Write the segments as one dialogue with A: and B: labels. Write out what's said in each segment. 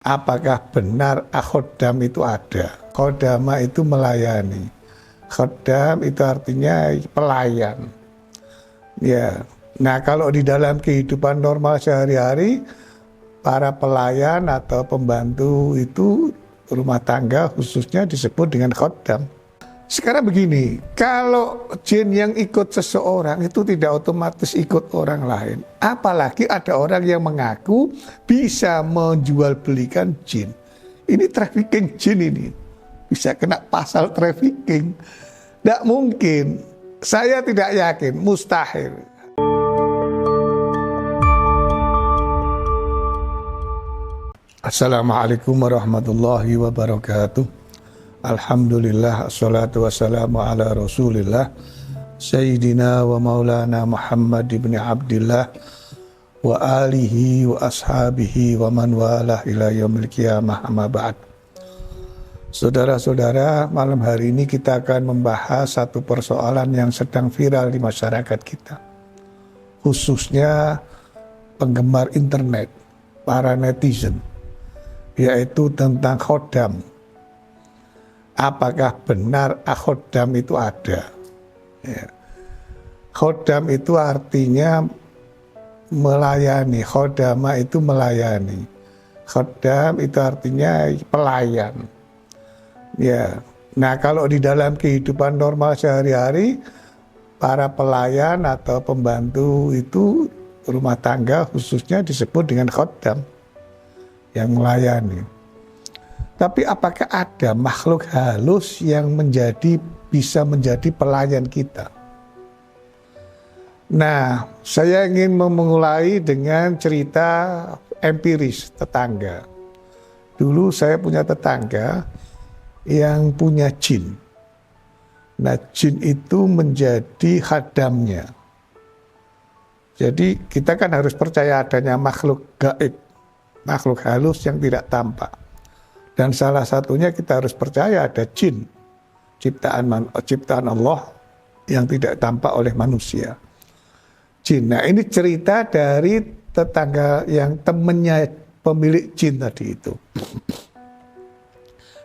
A: Apakah benar khodam itu ada? Khodama itu melayani. Khodam itu artinya pelayan. Ya. Nah, kalau di dalam kehidupan normal sehari-hari, para pelayan atau pembantu itu rumah tangga khususnya disebut dengan khodam. Sekarang begini, kalau jin yang ikut seseorang itu tidak otomatis ikut orang lain. Apalagi ada orang yang mengaku bisa menjual belikan jin. Ini trafficking jin ini. Bisa kena pasal trafficking. Tidak mungkin. Saya tidak yakin, mustahil. Assalamualaikum warahmatullahi wabarakatuh. Alhamdulillah, assalatu wassalamu ala rasulillah Sayyidina wa maulana Muhammad ibn Abdillah wa alihi wa ashabihi wa man walah ila yaumil qiyamah amma ba'd. Saudara-saudara, malam hari ini kita akan membahas satu persoalan yang sedang viral di masyarakat kita, khususnya penggemar internet, para netizen, yaitu tentang khodam. Apakah benar khodam itu ada? Ya. Khodam itu artinya melayani. Khodama itu melayani. Khodam itu artinya pelayan. Ya. Nah, kalau di dalam kehidupan normal sehari-hari, para pelayan atau pembantu itu rumah tangga khususnya disebut dengan khodam, yang melayani. Tapi apakah ada makhluk halus yang bisa menjadi pelayan kita? Nah, saya ingin memulai dengan cerita empiris tetangga. Dulu saya punya tetangga yang punya jin. Nah, jin itu menjadi khadamnya. Jadi kita kan harus percaya adanya makhluk gaib, makhluk halus yang tidak tampak. Dan salah satunya kita harus percaya ada jin, ciptaan Allah yang tidak tampak oleh manusia. Jin. Nah, ini cerita dari tetangga yang temannya pemilik jin tadi itu.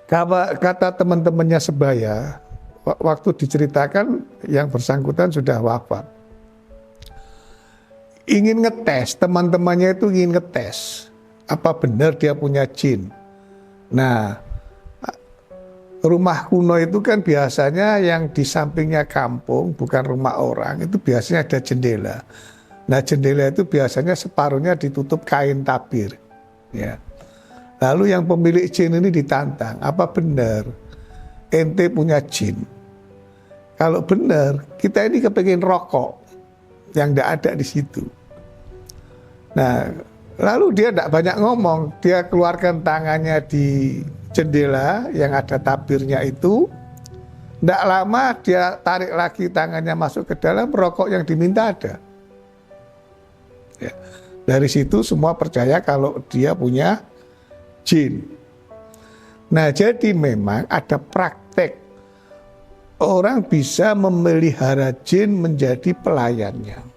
A: Kata teman-temannya sebaya, waktu diceritakan yang bersangkutan sudah wafat. Ingin ngetes, teman-temannya itu ingin ngetes, apa benar dia punya jin. Nah, rumah kuno itu kan biasanya yang di sampingnya kampung, bukan rumah orang, itu biasanya ada jendela. Nah, jendela itu biasanya separuhnya ditutup kain tabir. Ya. Lalu yang pemilik jin ini ditantang, apa benar ente punya jin? Kalau benar, kita ini kepengen rokok yang tidak ada di situ. Nah, lalu dia tidak banyak ngomong, dia keluarkan tangannya di jendela yang ada tabirnya itu. Tidak lama dia tarik lagi tangannya masuk ke dalam, rokok yang diminta ada. Ya. Dari situ semua percaya kalau dia punya jin. Nah, jadi memang ada praktek orang bisa memelihara jin menjadi pelayannya.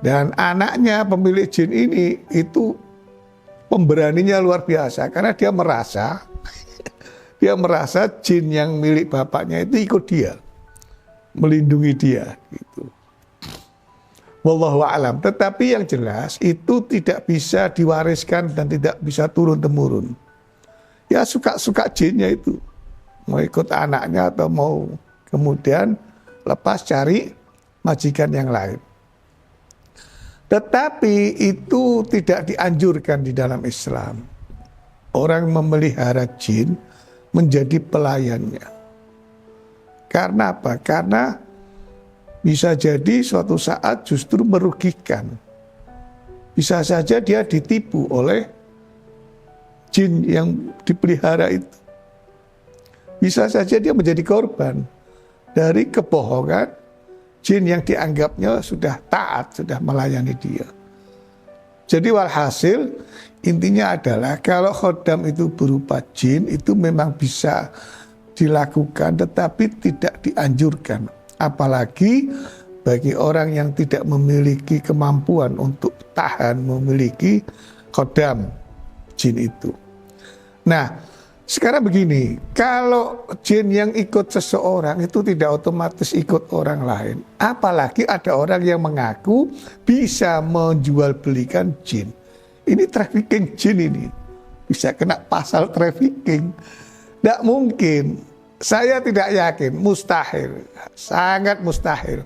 A: Dan anaknya pemilik jin ini itu pemberaninya luar biasa karena dia merasa jin yang milik bapaknya itu ikut dia, melindungi dia gitu. Wallahu a'lam. Tetapi yang jelas itu tidak bisa diwariskan dan tidak bisa turun-temurun. Ya suka-suka jinnya itu, mau ikut anaknya atau mau kemudian lepas cari majikan yang lain. Tetapi itu tidak dianjurkan di dalam Islam. Orang memelihara jin menjadi pelayannya. Karena apa? Karena bisa jadi suatu saat justru merugikan. Bisa saja dia ditipu oleh jin yang dipelihara itu. Bisa saja dia menjadi korban dari kebohongan jin yang dianggapnya sudah taat, sudah melayani dia. Jadi walhasil intinya adalah kalau khodam itu berupa jin itu memang bisa dilakukan tetapi tidak dianjurkan. Apalagi bagi orang yang tidak memiliki kemampuan untuk tahan memiliki khodam. jin itu. Nah, sekarang begini, kalau jin yang ikut seseorang itu tidak otomatis ikut orang lain. Apalagi ada orang yang mengaku bisa menjual belikan jin. Ini trafficking jin ini. Bisa kena pasal trafficking. Tidak mungkin. Saya tidak yakin, mustahil. Sangat mustahil.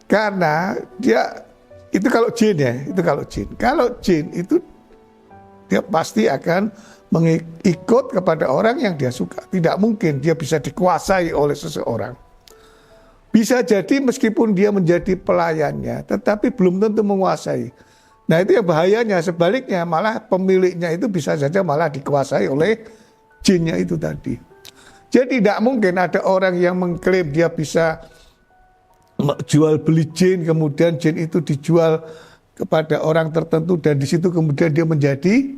A: Karena dia, itu kalau jin ya, itu kalau jin. Kalau jin itu dia pasti akan mengikut kepada orang yang dia suka. Tidak mungkin dia bisa dikuasai oleh seseorang. Bisa jadi meskipun dia menjadi pelayannya, tetapi belum tentu menguasai. Nah itu yang bahayanya. Sebaliknya malah pemiliknya itu bisa saja malah dikuasai oleh jinnya itu tadi. Jadi tidak mungkin ada orang yang mengklaim dia bisa jual beli jin, kemudian jin itu dijual kepada orang tertentu dan di situ kemudian dia menjadi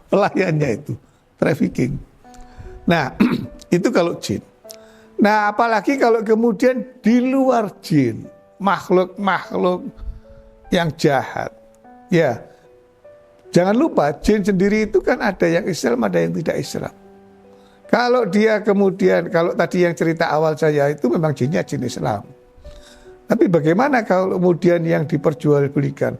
A: pelayannya itu, trafficking. Nah, itu kalau jin. Nah, apalagi kalau kemudian di luar jin, makhluk-makhluk yang jahat. Ya, jangan lupa jin sendiri itu kan ada yang Islam, ada yang tidak Islam. Kalau dia kemudian, kalau tadi yang cerita awal saya itu memang jinnya jin Islam. Tapi bagaimana kalau kemudian yang diperjualbelikan?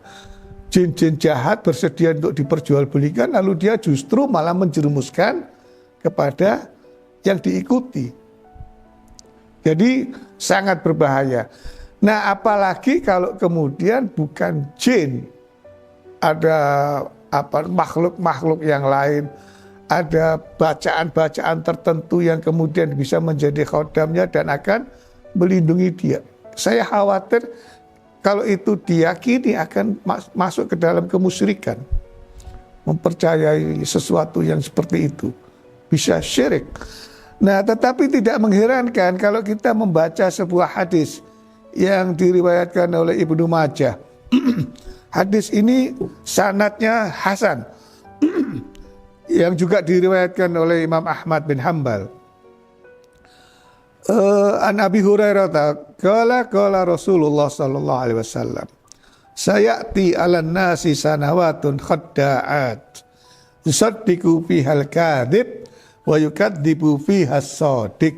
A: Jin-jin jahat bersedia untuk diperjualbelikan, lalu dia justru malah menjerumuskan kepada yang diikuti. Jadi sangat berbahaya. Nah apalagi kalau kemudian bukan jin, ada makhluk-makhluk yang lain, ada bacaan-bacaan tertentu yang kemudian bisa menjadi khodamnya dan akan melindungi dia. Saya khawatir kalau itu diyakini akan masuk ke dalam kemusyrikan. Mempercayai sesuatu yang seperti itu. Bisa syirik. Nah tetapi tidak mengherankan kalau kita membaca sebuah hadis yang diriwayatkan oleh Ibnu Majah. Hadis ini sanadnya hasan. Yang juga diriwayatkan oleh Imam Ahmad bin Hanbal. An Abi Hurairah qala Rasulullah sallallahu alaihi wasallam sayati 'alan nasi sanawatun khadda'at yusaddiqu fihal kadhib wa yukadzibu fihas shadiq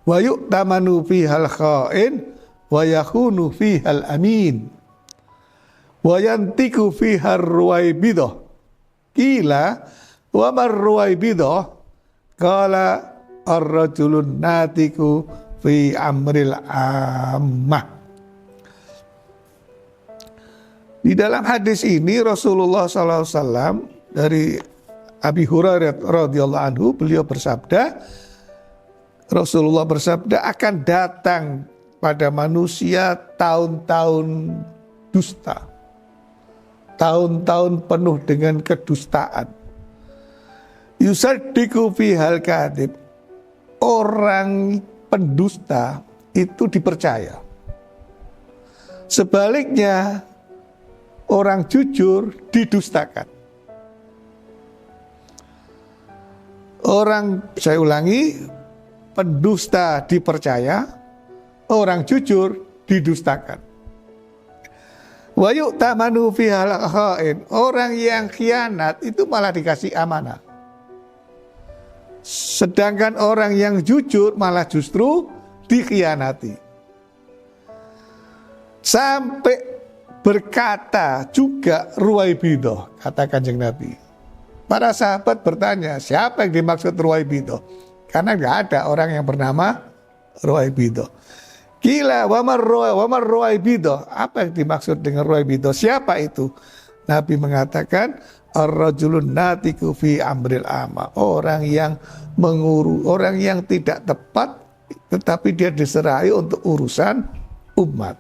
A: wa yu'tamanu fihal kha'in wa yakhunu fihal amin wa yantiku fihar ruwaibidah qila wa marruwaibidah qala ar-rajulun natiku fi amril ammah. Di dalam hadis ini Rasulullah SAW dari Abi Hurairah radhiyallahu anhu beliau bersabda, Rasulullah bersabda akan datang pada manusia tahun-tahun dusta, tahun-tahun penuh dengan kedustaan. Yusaddiqu fihal kadhib, orang pendusta itu dipercaya. Sebaliknya orang jujur didustakan. Saya ulangi, pendusta dipercaya, orang jujur didustakan. Wa yu'tamanu fihal kha'in, orang yang khianat itu malah dikasih amanah. Sedangkan orang yang jujur malah justru dikhianati. Sampai berkata juga Ruwaibidah, kata Kanjeng Nabi. Para sahabat bertanya, siapa yang dimaksud Ruwaibidah? Karena nggak ada orang yang bernama Ruwaibidah. Gila, wamar Ruwaibidah. Apa yang dimaksud dengan Ruwaibidah? Siapa itu? Nabi mengatakan, ar-rajulun natiku fi amril amma. Orang yang mengurus, orang yang tidak tepat, tetapi dia diserahi untuk urusan umat.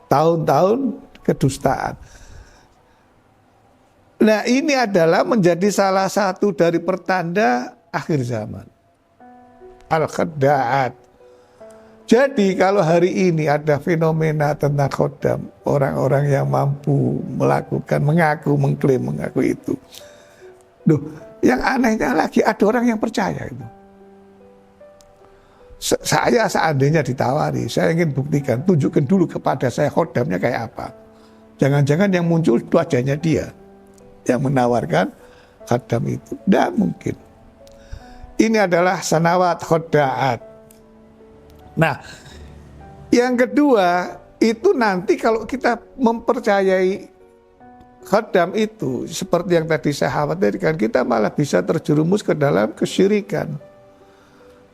A: Tahun-tahun kedustaan. Nah ini adalah menjadi salah satu dari pertanda akhir zaman. Al-Khadda'at. Jadi kalau hari ini ada fenomena tentang khodam, orang-orang yang mampu melakukan, mengklaim itu. Duh, yang anehnya lagi ada orang yang percaya itu. Saya seandainya ditawari, saya ingin buktikan, tunjukkan dulu kepada saya khodamnya kayak apa. Jangan-jangan yang muncul itu wajahnya dia. yang menawarkan khadam itu. Tidak mungkin. Ini adalah sanawat khodaat. Nah, yang kedua itu nanti kalau kita mempercayai khadam itu seperti yang tadi saya khawatirkan, kita malah bisa terjerumus ke dalam kesyirikan.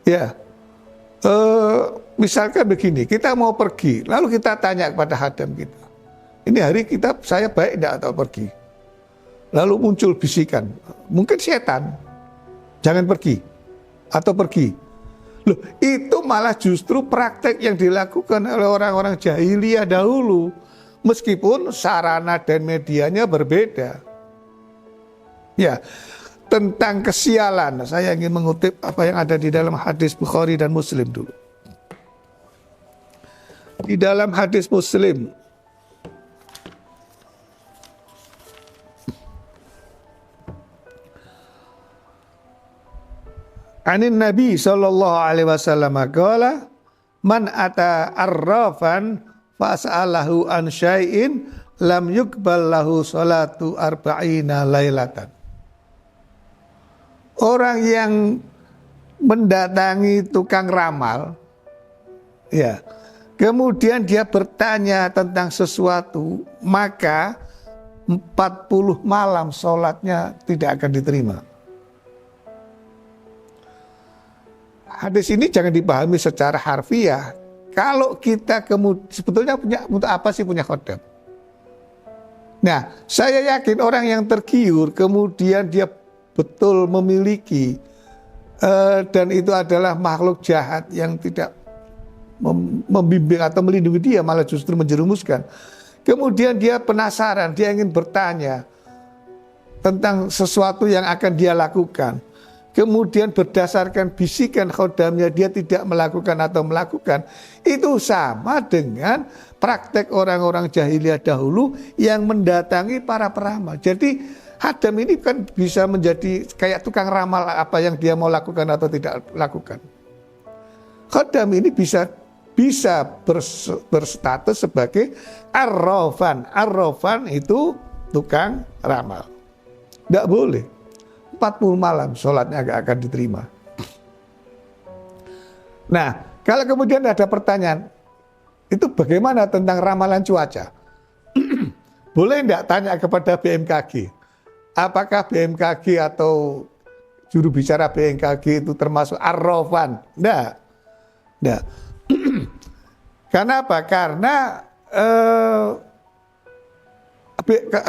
A: Ya, misalkan begini, kita mau pergi, lalu kita tanya kepada khadam kita, ini hari saya baik tidak atau pergi? Lalu muncul bisikan, mungkin setan, jangan pergi atau pergi. Loh, itu malah justru praktek yang dilakukan oleh orang-orang jahiliyah dahulu, meskipun sarana dan medianya berbeda. Ya, tentang kesialan, saya ingin mengutip apa yang ada di dalam hadis Bukhari dan Muslim dulu. Di dalam hadis Muslim, Anin Nabi sallallahu alaihi wasallam qala man ata arrafan fas'alahu an syai'in lam yuqbal lahu salatu arba'ina lailatan. Orang yang mendatangi tukang ramal, ya, kemudian dia bertanya tentang sesuatu, maka 40 malam sholatnya tidak akan diterima. Hadis ini jangan dipahami secara harfiah. Kalau kita sebetulnya untuk apa sih punya khodam? Nah, saya yakin orang yang tergiur kemudian dia betul memiliki dan itu adalah makhluk jahat yang tidak membimbing atau melindungi dia, malah justru menjerumuskan. Kemudian dia penasaran, dia ingin bertanya tentang sesuatu yang akan dia lakukan. Kemudian berdasarkan bisikan khodamnya dia tidak melakukan atau melakukan. Itu sama dengan praktek orang-orang jahiliyah dahulu yang mendatangi para peramal. Jadi khadam ini kan bisa menjadi kayak tukang ramal apa yang dia mau lakukan atau tidak lakukan. Khadam ini bisa berstatus sebagai arrofan. Arrofan itu tukang ramal. Tidak boleh. 40 malam sholatnya gak akan diterima. Nah, kalau kemudian ada pertanyaan, itu bagaimana tentang ramalan cuaca? Boleh enggak tanya kepada BMKG? Apakah BMKG atau juru bicara BMKG itu termasuk arrofan? Enggak. Enggak. Karena apa? Karena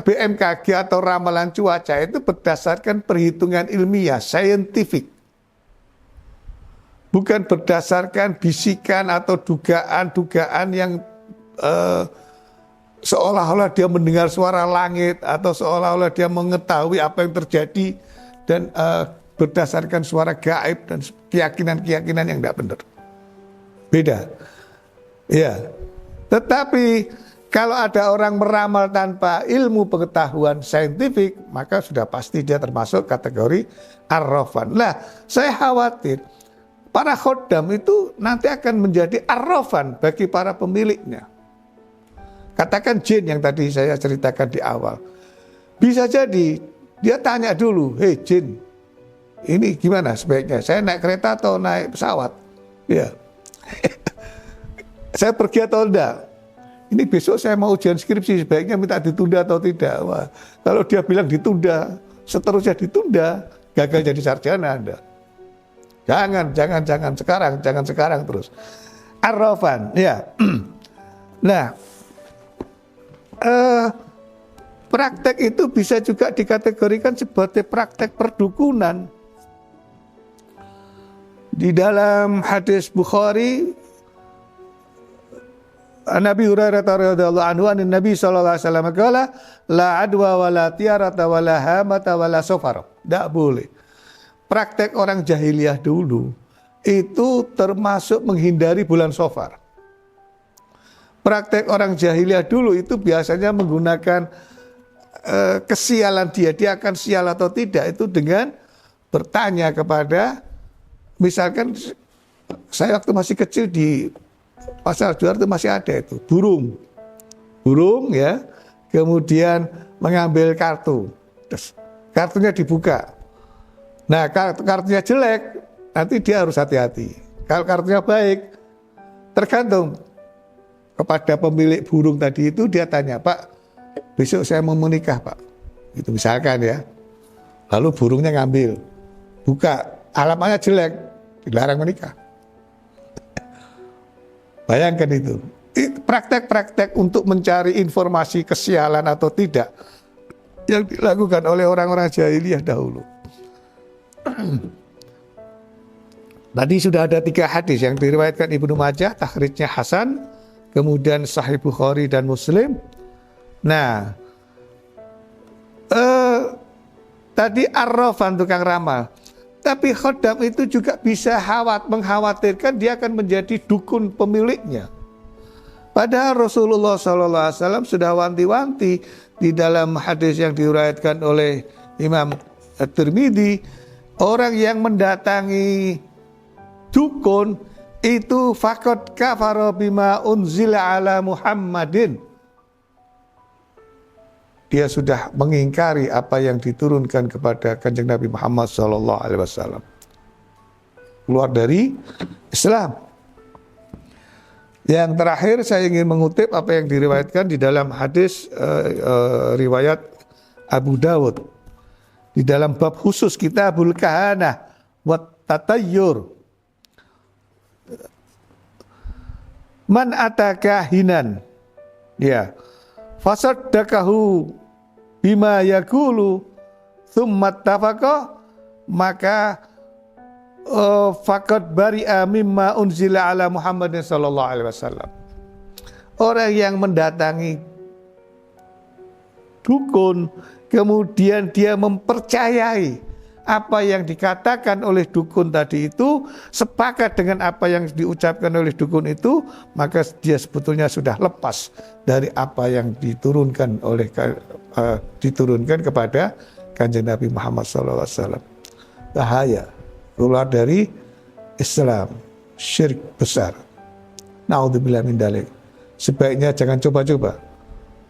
A: BMKG atau ramalan cuaca itu berdasarkan perhitungan ilmiah, scientific. Bukan berdasarkan bisikan atau dugaan-dugaan yang seolah-olah dia mendengar suara langit atau seolah-olah dia mengetahui apa yang terjadi dan berdasarkan suara gaib dan keyakinan-keyakinan yang tidak benar. Beda. Ya. Tetapi kalau ada orang meramal tanpa ilmu pengetahuan saintifik, maka sudah pasti dia termasuk kategori arrofan. Nah, saya khawatir para khodam itu nanti akan menjadi arrofan bagi para pemiliknya. Katakan jin yang tadi saya ceritakan di awal. Bisa jadi dia tanya dulu, hei jin, ini gimana sebaiknya? Saya naik kereta atau naik pesawat? Ya. Saya pergi atau enggak? Ini besok saya mau ujian skripsi, sebaiknya minta ditunda atau tidak? Wah, kalau dia bilang ditunda, seterusnya ditunda, gagal jadi sarjana Anda. Jangan sekarang terus. Arrofan, ya. Nah, praktek itu bisa juga dikategorikan sebagai praktek perdukunan. Di dalam hadis Bukhari, Nabi Hurairah radhiyallahu anhu an Nabi sallallahu alaihi wasallam qala la adwa wala tiarata wala hamata wala safar. Tidak boleh. Praktek orang jahiliyah dulu itu termasuk menghindari bulan Safar. Praktek orang jahiliyah dulu itu biasanya menggunakan kesialan dia akan sial atau tidak itu dengan bertanya kepada, misalkan saya waktu masih kecil di Pasar Juar itu masih ada itu burung ya, kemudian mengambil kartu kartunya dibuka. Nah, kartunya jelek, nanti dia harus hati-hati. Kalau kartunya baik, tergantung kepada pemilik burung tadi itu, dia tanya, Pak, besok saya mau menikah, Pak. Itu misalkan ya. Lalu burungnya ngambil, buka, alamatnya jelek, dilarang menikah. Bayangkan itu. Praktek-praktek untuk mencari informasi kesialan atau tidak yang dilakukan oleh orang-orang jahiliyah dahulu. Tadi sudah ada 3 hadis yang diriwayatkan Ibnu Majah, takhrijnya Hasan, kemudian Sahih Bukhari dan Muslim. Nah, tadi arrafan tukang ramal, tapi khodam itu juga bisa mengkhawatirkan dia akan menjadi dukun pemiliknya. Padahal Rasulullah SAW sudah wanti-wanti di dalam hadis yang diriwayatkan oleh Imam At-Tirmidzi, orang yang mendatangi dukun itu faqad kafara bima unzila ala Muhammadin. Dia sudah mengingkari apa yang diturunkan kepada Kanjeng Nabi Muhammad SAW. Keluar dari Islam. Yang terakhir saya ingin mengutip apa yang diriwayatkan di dalam hadis riwayat Abu Dawud. Di dalam bab khusus Kitabul Kahanah wa Tatayyur. Man ataka hinan. Ya. Fasaddaqahu bima yaqulu tsumma tafaqa, maka faqad bari'a mimma unzila ala Muhammadin sallallahu alaihi wasallam. Orang yang mendatangi dukun kemudian dia mempercayai apa yang dikatakan oleh dukun tadi itu, sepakat dengan apa yang diucapkan oleh dukun itu, maka dia sebetulnya sudah lepas dari apa yang diturunkan kepada Kanjeng Nabi Muhammad SAW. Bahaya, keluar dari Islam, syirik besar. Naudzubillah min dzalik. Sebaiknya jangan coba-coba.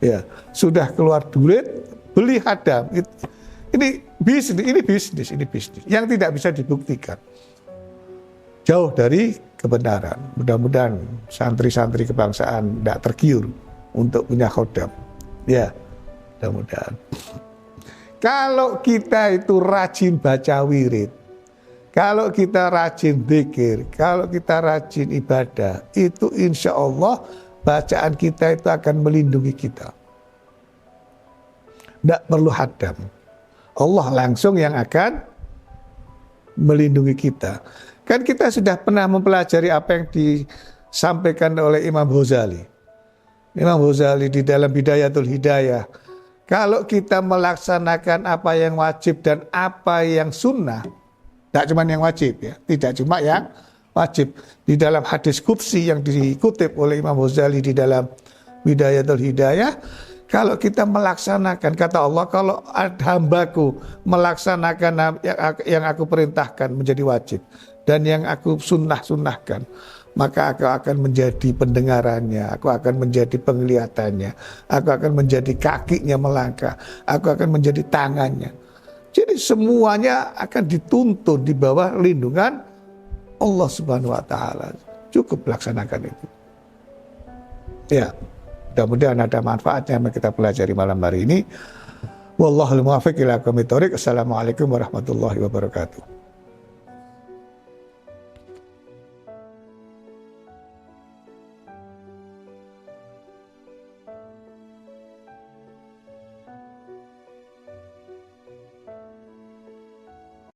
A: Ya, sudah keluar duit, beli hadam. Ini bisnis yang tidak bisa dibuktikan. Jauh dari kebenaran. Mudah-mudahan santri-santri kebangsaan tidak tergiur untuk punya khodam. Ya, mudah-mudahan. Kalau kita itu rajin baca wirid, kalau kita rajin zikir, kalau kita rajin ibadah, itu insya Allah bacaan kita itu akan melindungi kita. Tidak perlu hadam. Allah langsung yang akan melindungi kita. Kan kita sudah pernah mempelajari apa yang disampaikan oleh Imam Ghazali. Imam Ghazali di dalam Bidayatul Hidayah. Kalau kita melaksanakan apa yang wajib dan apa yang sunnah, tidak cuma yang wajib ya, tidak cuma yang wajib. Di dalam hadis qudsi yang dikutip oleh Imam Ghazali di dalam Bidayatul Hidayah, kalau kita melaksanakan, kata Allah, kalau hambaku melaksanakan yang aku perintahkan menjadi wajib, dan yang aku sunnahkan, maka aku akan menjadi pendengarannya, aku akan menjadi penglihatannya, aku akan menjadi kakinya melangkah, aku akan menjadi tangannya. Jadi semuanya akan dituntun di bawah lindungan Allah Subhanahu wa Ta'ala. Cukup laksanakan itu. Ya. Mudah-mudahan ada manfaatnya yang kita pelajari malam hari ini. Wallahul muwaffiq ila aqwamit thoriq. Assalamualaikum warahmatullahi wabarakatuh.